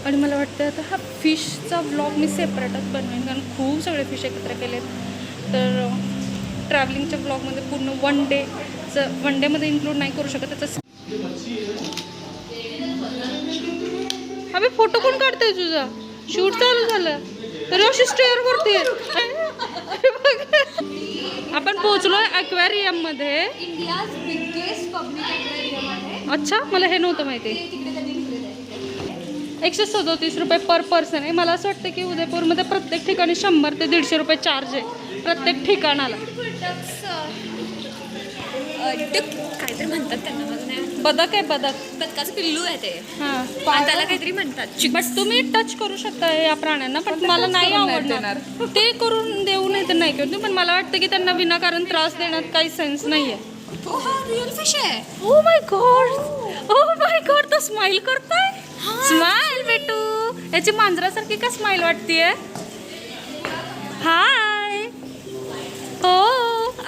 आणि मला वाटतं आता हा फिशचा ब्लॉग मी सेपरेटच बनवेन, कारण खूप सगळे फिश एकत्र केलेत. तर ट्रॅव्हलिंगच्या ब्लॉगमध्ये पूर्ण वन डेमध्ये इन्क्लूड नाही करू शकत त्याचं. अबे फोटो कोण काढतंय तुझा? शूट चालू झालं तरी अशी स्टेअर करते. आपण पोहोचलोय ॲक्वेरियम मध्ये. इंडियाज बिगेस्ट पब्लिक ॲक्वेरियम आहे. अच्छा, मला हे नव्हतं माहिती. 137 रुपये पर पर्सन आहे. मला असं वाटतं की उदयपूरमध्ये प्रत्येक ठिकाणी 100 ते 150 रुपये चार्ज आहे प्रत्येक ठिकाणाला. काहीतरी म्हणतात त्यांना, मला नाही. बदक आहे, बदक. बदकाचं पिल्लू आहे ते. हां, त्याला काहीतरी म्हणतात. बट तुम्ही टच करू शकता या प्राण्यांना, पण मला नाही आवडणार. ते करून देऊ नाही तर नाही करू, पण मला वाटतं की त्यांना विनाकारण त्रास देण्यात काही सेन्स नाही आहे. रिअल फिश आहे. Oh my God, oh my God, तो स्माइल करतोय. स्माइल बेटू. याची मांजरासारखी का स्माइल वाटतेय? हाय. हो,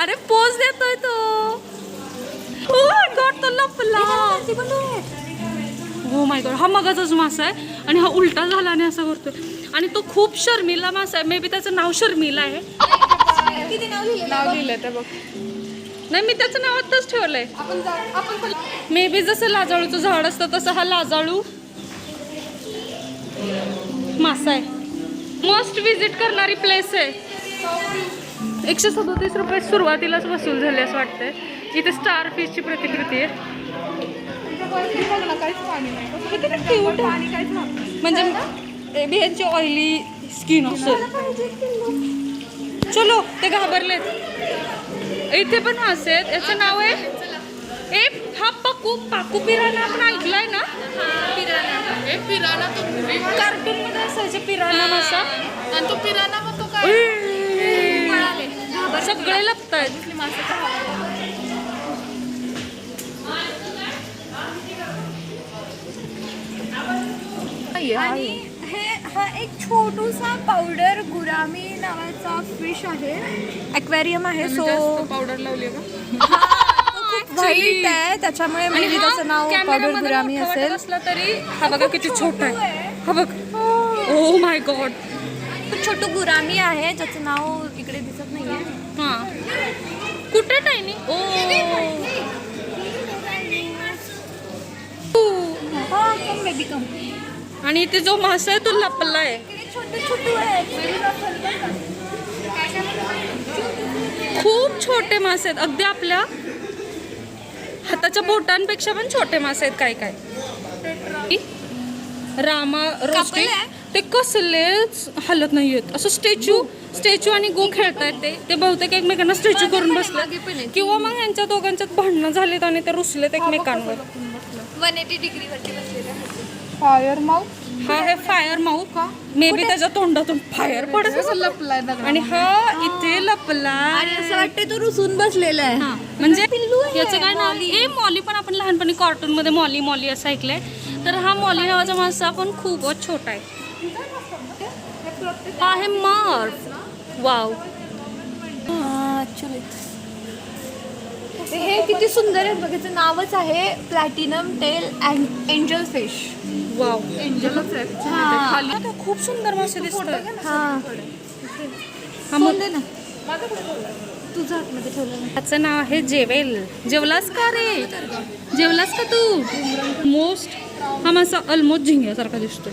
अरे पोज देतोय तो. ओ माय गॉड, तो लपला. हो माय गॉड, हा मगाचाच मासा आहे आणि हा उलटा झाला आणि असं करतोय. आणि तो खूप शर्मिला मासा आहे. मे बी त्याचं नाव शर्मिला आहे. किती नाव लिहिलं ते बघ. नाही, मी त्याचं नाव आत्ताच ठेवलंय. मे बी जसं लाजाळूचं झाड असतं तसं हा लाजाळू मासा आहे. मस्ट विजिट करणारी प्लेस आहे. 137 रुपये सुरुवातीलाच वसूल झाले असं वाटतंय. इथे स्टार फिशची प्रतिकृती आहे. म्हणजे बेबी यांची ऑइली स्किन असेल. चलो, ते घाबरलेत. इथे पण मासे आहेत. याचं नाव आहे हा पाकू पिराना. आपण ऐकलाय ना? पिराना कार्टून मध्ये असायचे पिराना मासा. आणि तो पिराना मग तो काय सगळे लपतायत. आणि हा एक छोटूसा पावडर गुरामी नावाचा फिश आहे. ॲक्वेरियम आहे. सो पावडर लावली का? खूप व्हाईट आहे, त्याच्यामुळे मे बी त्याचं नाव पावडर गुरामी असेल. असला तरी हा बघा किती छोटा आहे. हा बघ. Oh my God, Chhotu gourami आहे ज्याचं नाव इकडे दिसत नाहीये. हा, कुठे टायनी? ओ बेबी कम. आणि इथे जो मासा आहे तो लपलाय. छोटे छोटू आहे. खूप छोटे मासे आहेत, अगदी आपल्या हाताच्या बोटांपेक्षा पण छोटे मासे आहेत. काय काय रामा रोस्टिंग. ते कसलेच हलत नाही आहेत. असं स्टॅच्यू आणि गो खेळतायत. ते बहुतेक एकमेकांना स्टॅच्यू करून बसले, किंवा मग यांच्या दोघांच्यात भांडणं झालेत आणि ते रुसलेत एकमेकांवर. 180 डिग्री वरती बसलेला आहे. Fire mouth. हा आहे फायर माउथ. मे बी त्याच्या तोंडातून फायर पडत लपलाय आणि हा इथे लपला. आणि असं वाटतं तो रुसून बसलेला आहे. म्हणजे याचं काय नाव? मॉली. पण आपण लहानपणी कार्टून मध्ये मॉली असं ऐकलंय. तर हा मॉली नावाचा मासा पण खूपच छोटा आहे. हा आहे मार्फ. वाव. हे किती सुंदर आहे बघायचं. नावच आहे platinum tail angel fish. Wow. एंजलच आहे. खूप सुंदर मासे दिसतात. हा, तुझं आतमध्ये ठेवलं. त्याचं नाव आहे जेवेल. जेवलास का रे? जेवलास का तू? हा मासा ऑलमोस्ट झिंग्यासारखा दिसतोय.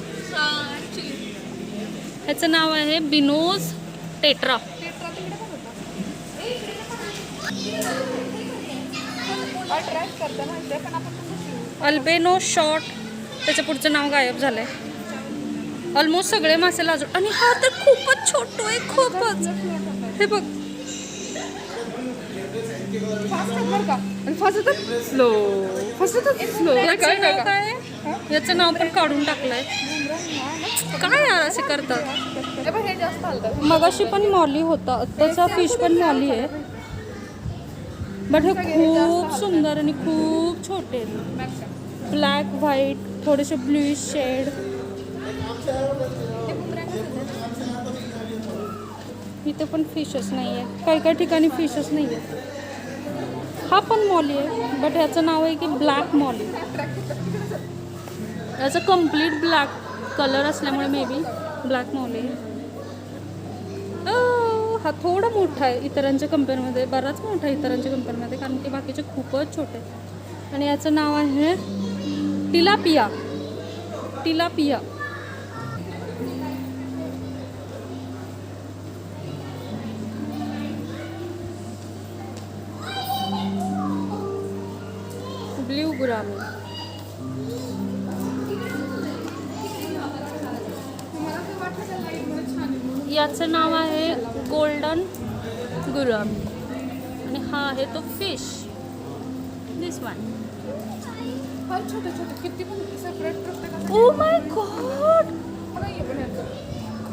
ह्याचं नाव आहे बिनोज टेट्रा. अल्बेनो शॉर्ट. त्याच्या पुढचं नाव गायब झालंय. ऑलमोस्ट सगळे मासे लाजू. आणि हा तर खूपच छोटो आहे, खूपच. हे बघ, स्लो. याचं नाव पण काढून टाकलंय. काय यार असे करतात. मगाशी पण मॉली होता, त्याचा फिश पण मॉली आहे. बट हे खूप सुंदर आणि खूप छोटे आहेत. ब्लॅक व्हाईट, थोडेसे ब्लूइश शेड. इथे पण फिशच नाही आहे. काही काही ठिकाणी फिशच नाही आहे. हा पण मॉली आहे, बट ह्याचं नाव आहे की ब्लॅक मॉली. याचं कम्प्लीट ब्लॅक कलर असल्यामुळे मे बी ब्लॅक मॉल आहे. हा थोडा मोठा आहे इतरांच्या कंपेअरमध्ये, बराच मोठा आहे इतरांच्या कंपेअरमध्ये, कारण की बाकीचे खूपच छोटे आहेत. आणि याचं नाव आहे टिलापिया. टिलापिया. Blue gourami. याचं नाव आहे गोल्डन गुरामी. आणि हा आहे तो फिश. दिस वन. छोटे छोटे किती पण सेपरेट प्रत्येक. Oh my God.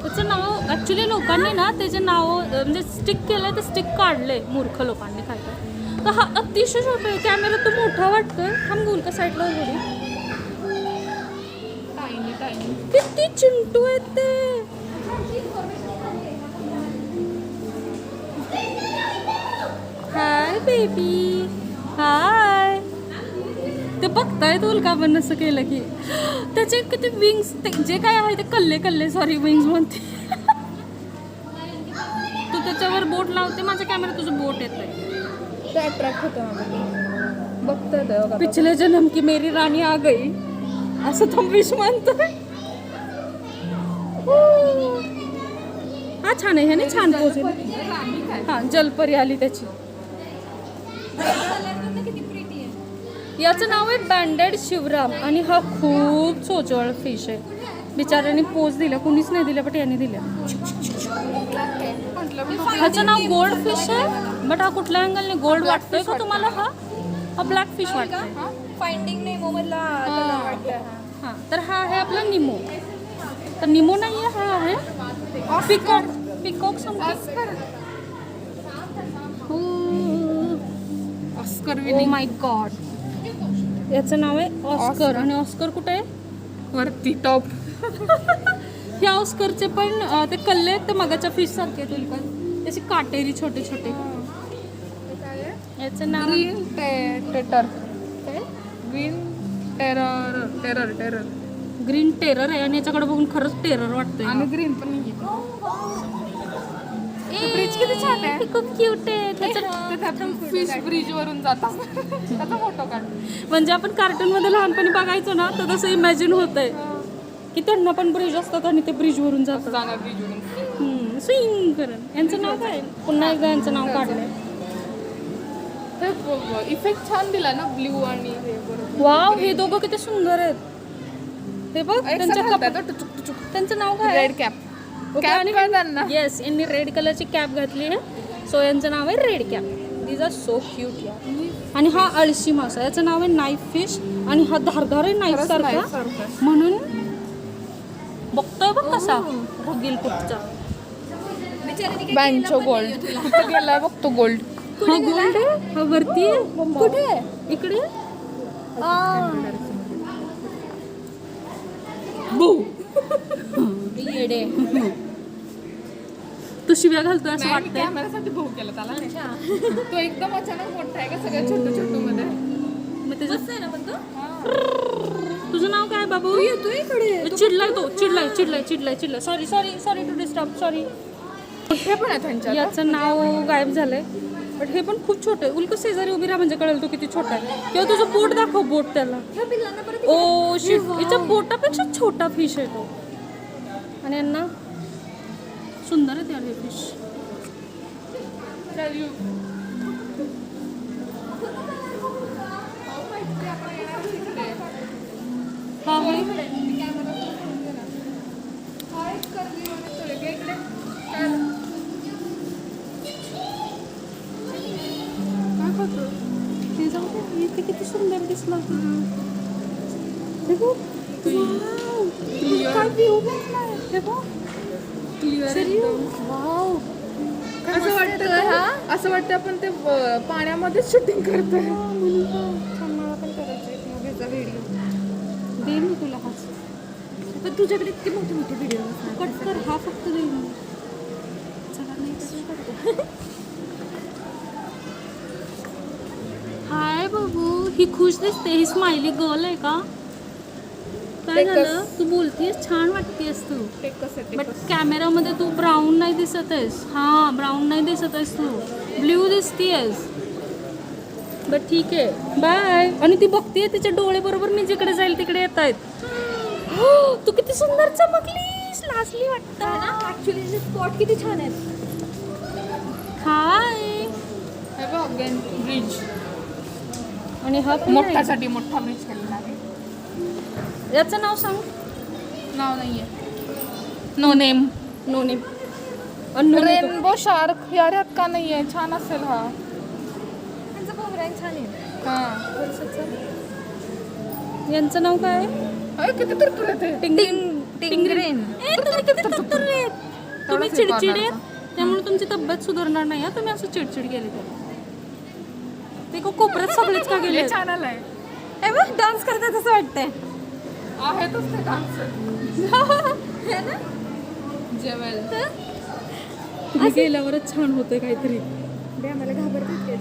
त्याचं नाव ॲक्च्युली लोकांनी ना त्याचे नाव म्हणजे स्टिक केलं, ते स्टिक काढले मूर्ख लोकांनी काय काय. तर हा अतिशय छोटा आहे. कॅमेरा तो मोठा वाटतोय. थांब बोल का साईडला थोडी. Tiny tiny. किती चिंटू आहेत ते. Hi baby. हाय. ते बघताय तुला का पण असं केलं की त्याचे किती विंग्स, ते जे काय आहे ते कल्ले कल्ले, सॉरी विंग्स म्हणते. तू त्याच्यावर बोट लावते, माझ्या कॅमेरा तुझं बोट येत आहे. ते अट्रॅक्ट होतं मला बघतं. पिछले जन्म की मेरी राणी आ गई असं तो विश म्हणतोय. हा छान आहे. ह्याने छान पोचेल. हा जलपरी आली त्याची. याचं नाव आहे बँडेड शिवराम. आणि हा खूप चोचवळ फिश आहे. बिचाऱ्याने पोच दिला, कुणीच नाही दिल्या, बट याने दिल्या. ह्याचं नाव गोल्ड फिश आहे, बट हा कुठल्या अँगलने गोल्ड वाटतोय का तुम्हाला? हा ब्लॅक फिश वाटतोय. फाइंडिंग नेमो मधला हां, तर हा आहे आपला निमो. तर निमो नाही आहे, हा आहे peacock. Peacock something. Oscar oh my God. याचं नाव आहे ऑस्कर. आणि ऑस्कर कुठे आहे? वरती टॉप. ह्या ऑस्करचे पण ते कल्ले आहेत, ते मगाच्या फिश सारखे आहेत बिलकुल. त्याचे काटेरी छोटे छोटे. याचं नाव ग्रीन टेटर. काय? Green terror terror terror. Green terror आहे. आणि याच्याकडे बघून खरंच टेरर वाटतंय. आणि ग्रीन पण नाही. ब्रिज किती छान आहे. खूप क्यूट आहे. फिश ब्रिज वरून जातात. त्याचा फोटो काढ. म्हणजे आपण कार्टून मध्ये लहानपणी बघायचो ना, तर तसं इमॅजिन होतंय की त्यांना पण ब्रिज असतात आणि ते ब्रिज वरून जातात. जाणार ब्रिज वरून. स्विंग करण. यांचं नाव काय? पुन्हा एकदा यांचं नाव काढलंय. इफेक्ट छान दिला ना ब्ल्यू आणि हे बरोबर. वाव, हे दोघं किती सुंदर आहेत. हे बघ त्यांच्या त्यांचं नाव काय? Red cap. येस, यांनी रेड कलरची कॅप घातली आहे. सो यांचं नाव आहे red cap. These are so cute या. आणि हा अळशी मासा. याचं नाव आहे नाईफ फिश. आणि हा धारदार आहे नाईफ सारखा, म्हणून बघतोय बघ कसा भगील कुठचा. बँचो गोल्ड. गेलाय बघतो गोल्ड. हा गोल्ड आहे. हा वरती आहे. कुठे आहे? इकडे. येडे. तू शिव्या घालतोय असं वाटतंय. कॅमेरासाठी भाऊ केला त्याला. तो एकदम अचानक मोठा आहे का सगळ्या छोटू छोटू मध्ये. मग त्याचं आहे ना. पण तुझं नाव काय बाबू? चिडलाय तो. चिडलाय. Sorry to disturb. सॉरी. हे पण आहे त्यांच्या. याचं नाव गायब झालंय. बट हे पण खूप छोटं आहे. उलट शेजारी उभी राहा म्हणजे कळेल तो किती छोटा आहे. किंवा तुझं बोट दाखव, बोट त्याला. ओ शिट, याच्या बोटापेक्षा छोटा फिश आहे तो. आणि यांना सुंदर आहे त्याला हे फिश. हा इथे किती सुंदर दिसला. काय व्ह्यू भेटलाय. असं वाटतं असं वाटतं आपण ते पाण्यामध्ये शूटिंग करतोय. मला पण करायचं व्हिडिओ. दे मी तुला हा. पण तुझ्याकडे इतके मोठे मोठे व्हिडिओ कट कर. हा फक्त दे मी. चला नेक्स्ट. हाय बाबू. ही खुश दिसते. ही स्माइली गर्ल आहे का? काय झालं तू बोलतीयस छान वाटतेस तू बट कॅमेरामध्ये तू ब्राऊन नाही दिसत आहेस. हा ब्राऊन नाही दिसत आहेस तू ब्ल्यू दिसतीयस. बट ठीक आहे बाय. आणि ती बघतीये तिचे डोळे बरोबर मी जिकडे जाईल तिकडे येत आहेत. तू किती सुंदर चमकलीस लाजली वाटतं ना ऍक्च्युली स्पॉट किती छान आहेत. हाय. ब्रिज आणि हा पण मोठासाठी मोठा ब्रिज केलेला आहे. आहे. याचं नाव सांग. नाव नाहीये. No name. No name. Rainbow shark या ह्यात का नाहीये. छान असेल हा. त्यांचं पोमरॅन छान आहे. हा यांचं नाव काय अरे किती तर येते. टिंगरेन. तुम्ही किती तरतुरे आहेत. तुम्ही चिडचिडे आहेत, त्यामुळे तुमची तब्येत सुधारणार नाही. तुम्ही असं चिडचिड केली तर ते कोपऱ्यात सगळेच का गेले. छान आलाय. हे बघ डान्स करतात असं वाटतंय. आहेतच ते डान्सर. जेवेल तुम्ही गेल्यावरच छान होतंय काहीतरी. बे मला घाबरतात ते.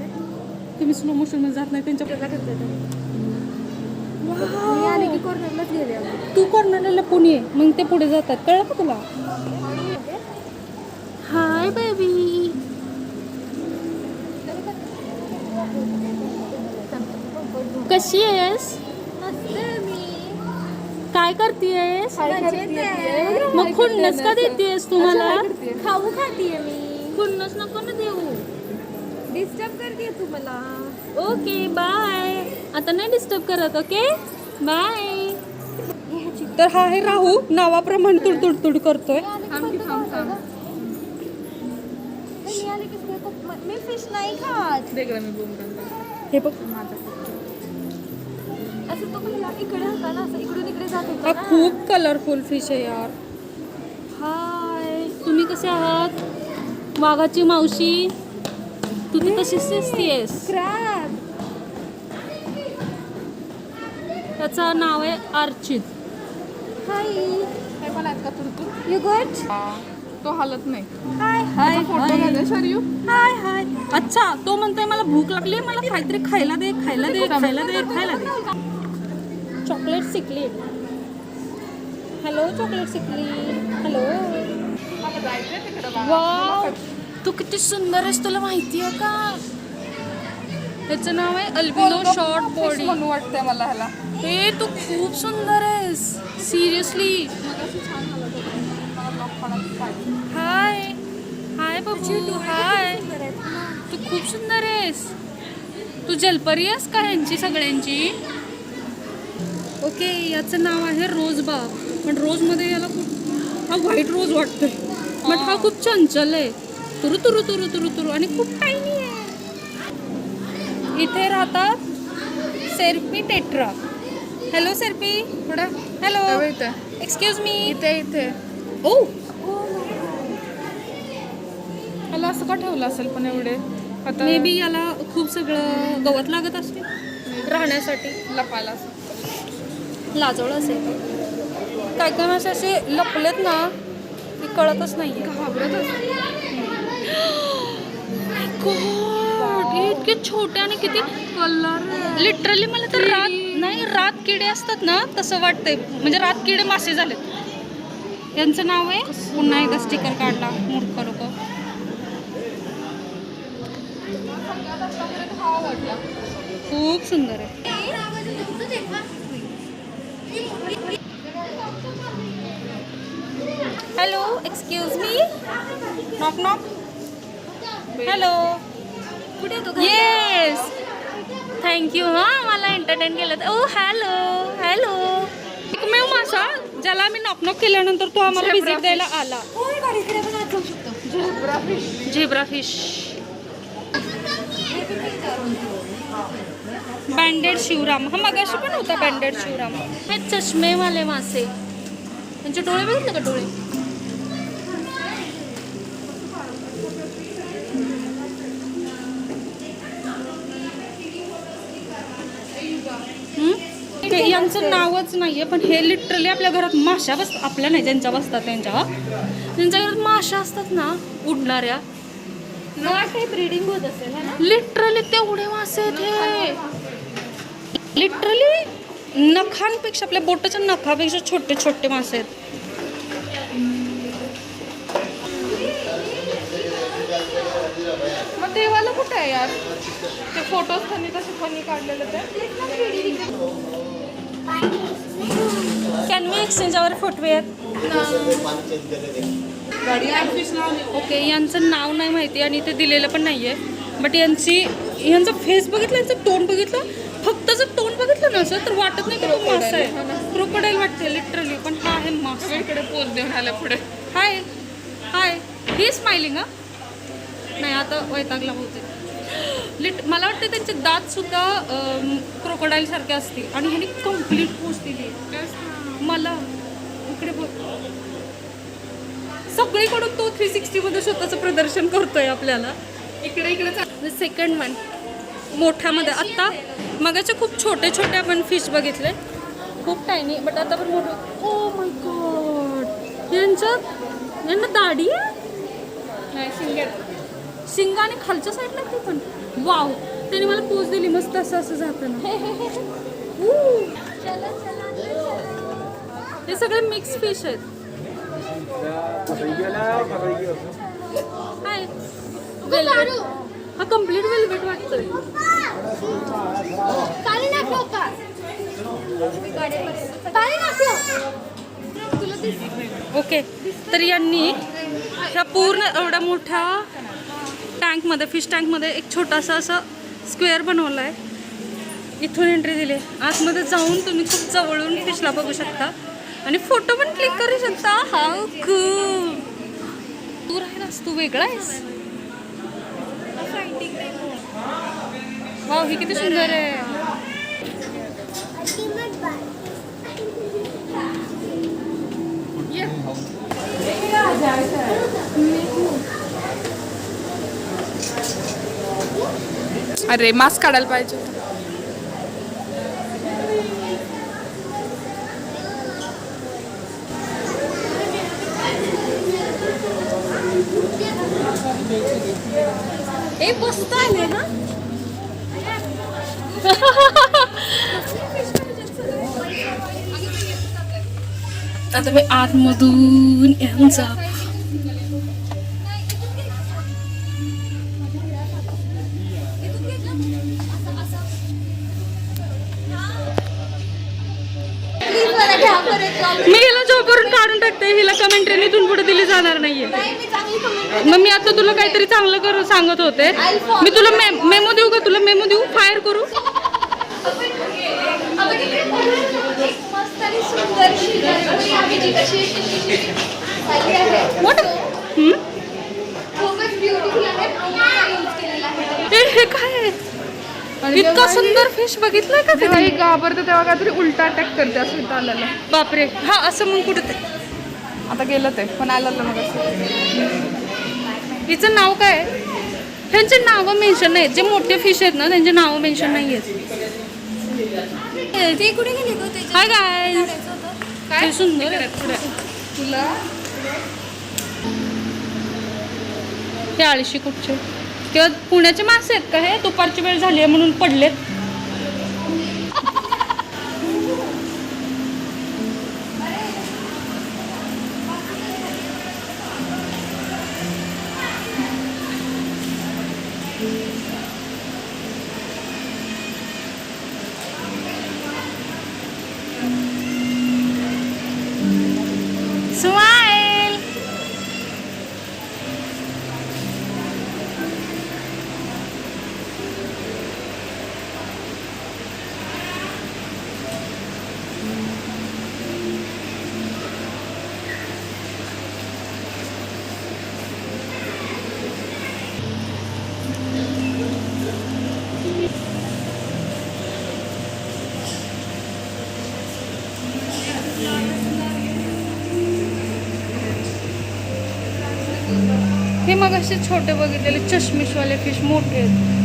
तुम्ही स्लो मोशन मध्ये जात नाही त्यांच्या. मी आले की कॉर्नरलाच गेले आपण. तू कॉर्नरला लपून ये मग ते पुढे जातात. कळलं का तुला. Hi baby. कशी आहेस. काय करतेयस. मग खुन्नस का देतेस तुम्हाला. खाऊ खातीये मी. खुन्नस नको ना देऊ. डिस्टर्ब करते तू मला. Okay bye. आता नाही डिस्टर्ब करत. Okay bye. तर हा आहे राहू नावाप्रमाणे तुडतुड करतोय. मी फिश नाही खात. मी बोलून हे बघ असं तो पहिला इकडे होता ना, असं इकडून इकडे जात हा होता ना. खूप कलरफुल फिश आहे यार. हाय तुम्ही कसे आहात. वाघाची मावशी तू तर तशीच दिसतीयस. क्रॅब. त्याचं नाव आहे अर्चित. हाय हे पण आहेत का तुरतुर. You good. तो हालत नाही. हाय हाय फोटो झाले शर्यू. हाय हाय. अच्छा तो म्हणतोय मला भूक लागली मला काहीतरी खायला दे खायला दे खायला दे खायला दे. Chocolate सिकलेट. Hello chocolate सिकलेट. Hello. Wow तू किती सुंदर आहेस. तुला माहिती आहे का त्याचं नाव आहे अल्बिनो शॉर्ट बॉडी. म्हणून वाटतंय मला ह्याला. हे तू खूप सुंदर आहेस सिरियसली. हाय हाय बबू हाय. तू खूप सुंदर आहेस. तू जलपरी आहेस का ह्यांची सगळ्यांची. ओके याचं नाव आहे रोजबाग. पण रोजमध्ये याला खूप हा व्हाईट रोज वाटतोय. बट हा खूप चंचल आहे. तुरु तुरु तुरु तुरु तुरु आणि खूप टायनी आहे. इथे राहतात सेर्पी टेट्रा. हॅलो सेर्पी. पुढं हॅलो इथे एक्सक्यूज मी. इथे इथे ओ ह्याला असं का ठेवलं असेल पण एवढे. आता मे बी याला खूप सगळं गवत लागत असते राहण्यासाठी. लपायला लाजवळ असेल. काय काय मासे असे लपलेत ना ते कळतच नाही. घाबरत असेल. इतके छोटे आणि किती कलर. लिटरली मला तर रात नाही रात किडे असतात ना तसं वाटतंय. म्हणजे रात किडे मासे झालेत. यांचं नाव आहे पुन्हा एकदा स्टिकर काढला मूर्ख लोक. खूप सुंदर आहे. Hello excuse me. Knock knock. Hello कुठे येतो. Yes thank you. हां मला एंटरटेन केलं. ओ हॅलो हॅलो. एकमेव मासा ज्याला आम्ही नॉक नॉक केल्यानंतर तो आम्हाला विजिट द्यायला आला. होय गाडीकडे पण आज जाऊ शकतो. Zebra fish. बँडेड शिवराम. हा मगाशी पण होता बँडेड शिवराम. हे चष्मेवाले मासे. त्यांचे डोळे बघितले का डोळे. यांचं नावच नाहीये पण हे लिटरली आपल्या घरात माशा बसतात. आपल्या नाही ज्यांच्या बसतात त्यांच्या घरात माशा असतात ना उडणाऱ्या. काही ब्रीडिंग होत असेल है ना. लिटरली तेवढे मासे आहेत हे. लिटरली नखांपेक्षा आपल्या बोटाच्या नखापेक्षा छोटे छोटे मासे आहेत. मग देवाला कुठे आहे यार ते फोटोज त्यांनी कसे फनी काढलेले ते. Can me exchange our footwear? Okay, यांचं नाव नाही माहिती आणि ते दिलेलं पण नाही आहे. बट यांचा फेस बघितला, यांचं टोन बघितलं, फक्त जर टोन बघितलं ना सर तर वाटत नाही की तो मासा आहे. क्रोकोडाईल वाटते लिटरली, पण हा आहे मासा. इकडे पोच देऊन आल्या पुढे. हाय हाय, ही स्माइलिंग हा. नाही आता वैतागला होते मला वाटतं त्यांचे दात सुद्धा क्रोकोडाईल सारखे असतील. आणि ह्याने कम्प्लीट पोच दिली मला. इकडे बघ, सगळीकडून तो 360 मध्ये स्वतःचं प्रदर्शन करतोय आपल्याला. इकडे सेकंड वन मोठ्यामध्ये. आत्ता मगाचे खूप छोटे छोटे आपण फिश बघितले, खूप टायनी, बट आता पण मोठं. ओ माय गॉड, यांना दाढी आहे, शिंग आणि खालच्या साईडला ते पण. वाव, त्याने मला पोच दिली मस्त असं असं जाताना. हे सगळे मिक्स फिश आहेत. हाय, वेलवेट. हा कम्प्लीट वेलवेट वाटतोय. ओके, तर यांनी ह्या पूर्ण एवढ्या मोठ्या टँकमध्ये, फिश टँकमध्ये एक छोटासा असं स्क्वेअर बनवला आहे. इथून एंट्री दिली. आतमध्ये जाऊन तुम्ही खूप जवळून फिशला बघू शकता आणि फोटो पण क्लिक करू शकता. How cool. तू राहिलास, तू वेगळा आहेस. वाव, ही किती सुंदर आहे. अरे मास्क काढायला पाहिजे. ए मस्त आले ना. आता मी आतमधून यांचा मी हिला जॉबवरून काढून टाकते. हिला कमेंट्री इथून पुढे दिली जाणार नाहीये. मग मी आता तुला काहीतरी चांगलं करू सांगत होते. मी तुला मेमो देऊ का? तुला मेमो देऊ? फायर करू? What? हे काय आहे? इतका सुंदर फिश बघितलाय का? जेव्हा ही घाबरते तेव्हा काहीतरी उलटा अटॅक करते असं इथं आलेलं. बापरे, हा असं मग कुठे ते आता गेलं ते पण आलं मग असं. हिचं नाव काय आहे? त्यांचे नावं मेन्शन नाहीत. जे मोठे फिश आहेत ना त्यांचे नावं मेन्शन नाही आहेत. ते कुठे गेले होते? हाय गाईज, काय सुंदर आहे. तुला हे आळशी कुठचे किंवा पुण्याचे मासे आहेत का? हे दुपारची वेळ झाली आहे म्हणून पडलेत. स्माइल. हे मग असे छोटे बघितलेले चष्मिशवाले फिश मोठे आहेत.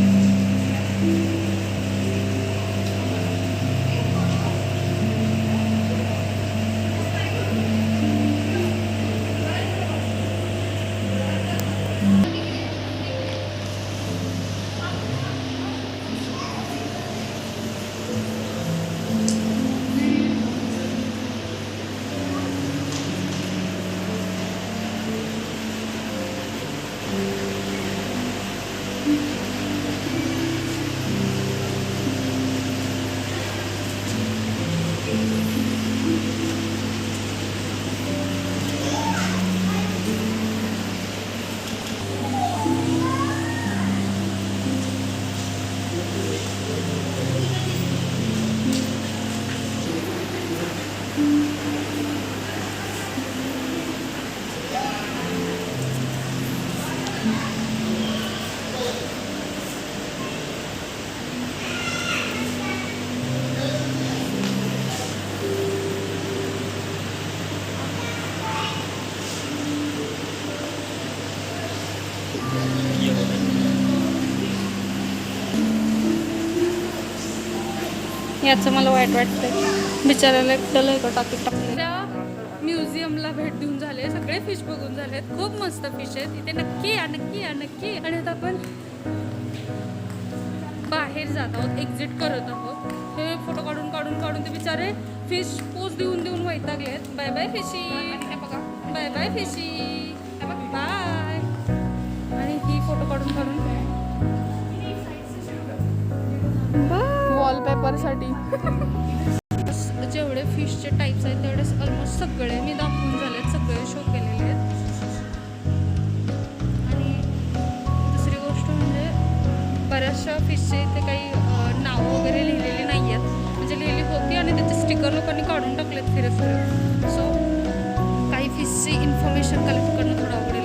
याचं मला वाईट वाटतंय, बिचारायला एकट्याला एका टाकीत टाकले. त्या म्युझियमला भेट देऊन झाले, सगळे फिश बघून झालेत, खूप मस्त फिश आहेत इथे. नक्की या, नक्की या, नक्की. आणि आता आपण बाहेर जात आहोत, एक्झिट करत आहोत. हे फोटो काढून काढून काढून ते बिचारे फिश पोज देऊन देऊन वैतागलेत. Bye bye fishy, bye bye fishy, bye. आणि ही फोटो काढून काढून वॉलपेपरसाठी. जेवढे फिशचे टाईप्स आहेत तेवढे ऑलमोस्ट सगळे मी दाखवून झालेत, सगळे शो केलेले आहेत. आणि दुसरी गोष्ट म्हणजे बऱ्याचशा फिशचे इथे काही नाव वगैरे लिहिलेली नाही आहेत, म्हणजे लिहिली होती आणि त्याचे स्टिकर लोकांनी काढून टाकलेत फिरत फिरत. सो काही फिशची इन्फॉर्मेशन कलेक्ट करणं थोडं अवघड